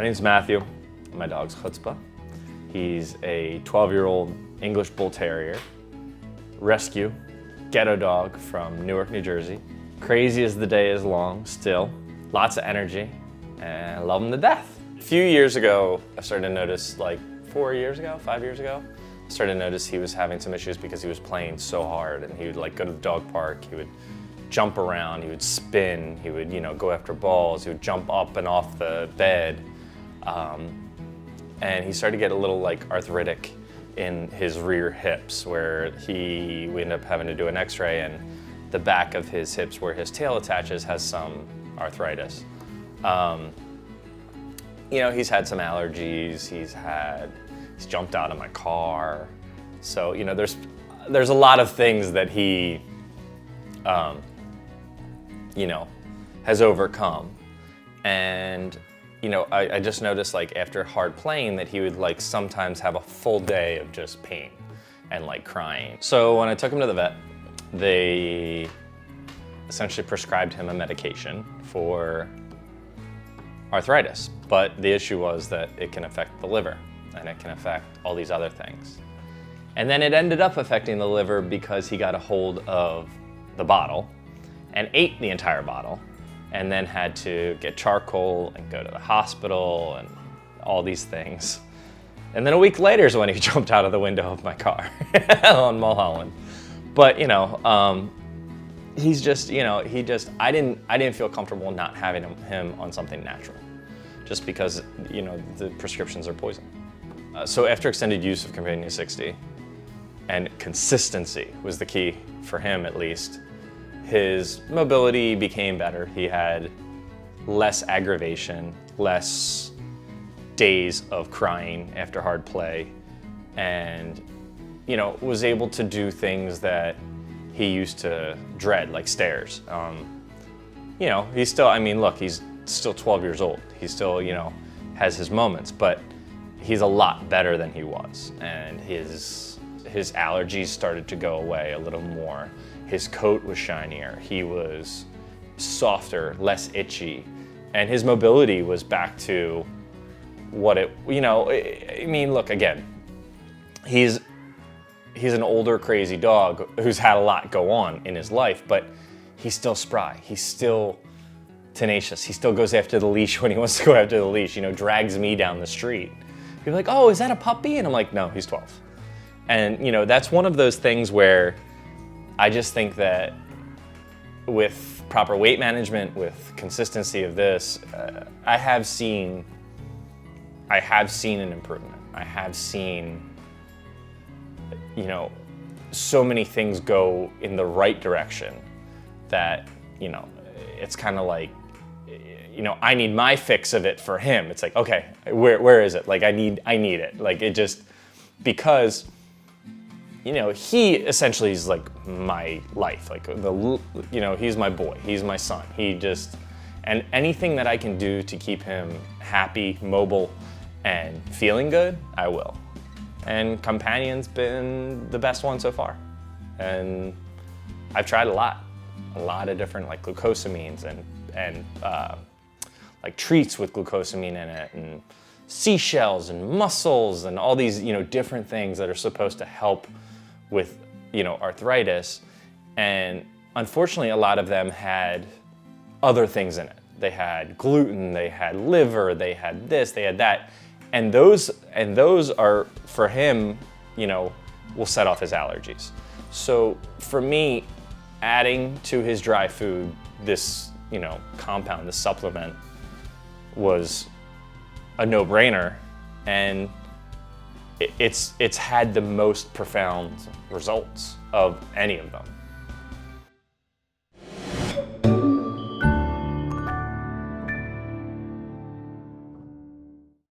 name's Matthew. My dog's Chutzpah. He's a 12-year-old English Bull Terrier, rescue, ghetto dog from Newark, New Jersey. Crazy as the day is long, still. Lots of energy, and I love him to death. A few years ago, I started to notice, like 5 years ago, I started to notice he was having some issues because he was playing so hard, and he would like go to the dog park, he would jump around, he would spin, he would go after balls, he would jump up and off the bed. And he started to get a little like arthritic in his rear hips, where we ended up having to do an x-ray, and the back of his hips where his tail attaches has some arthritis. He's had some allergies, he's jumped out of my car. So, there's a lot of things that he, has overcome. And I just noticed, like, after hard playing, that he would like sometimes have a full day of just pain and like crying. So when I took him to the vet, they essentially prescribed him a medication for arthritis. But the issue was that it can affect the liver, and it can affect all these other things. And then it ended up affecting the liver because he got a hold of the bottle and ate the entire bottle, and then had to get charcoal and go to the hospital and all these things. And then a week later is when he jumped out of the window of my car on Mulholland. But he's just, I didn't feel comfortable not having him on something natural, just because, the prescriptions are poison. So after extended use of Companion60, and consistency was the key for him, at least, his mobility became better. He had less aggravation, less days of crying after hard play, and was able to do things that he used to dread, like stairs. He's still, he's still 12 years old. He still, has his moments, but he's a lot better than he was, and his allergies started to go away a little more. His coat was shinier, he was softer, less itchy, and his mobility was back to what look, again, he's an older, crazy dog who's had a lot go on in his life, but he's still spry, he's still tenacious, he still goes after the leash when he wants to go after the leash, drags me down the street. You're like, oh, is that a puppy? And I'm like, no, he's 12. And that's one of those things where I just think that with proper weight management, with consistency of this, I have seen an improvement. I have seen, so many things go in the right direction that, it's kind of like, I need my fix of it for him. It's like, okay, where is it? Like, I need it. Like, it just, because he essentially is like my life. Like he's my boy, he's my son. And anything that I can do to keep him happy, mobile, and feeling good, I will. And Companion's been the best one so far. And I've tried a lot of different like glucosamines and like treats with glucosamine in it, and seashells and mussels and all these different things that are supposed to help with arthritis. And unfortunately, a lot of them had other things in it. They had gluten, they had liver, they had this, they had that, and those are, for him, will set off his allergies. So for me, adding to his dry food this compound, this supplement, was a no-brainer, and it's had the most profound results of any of them.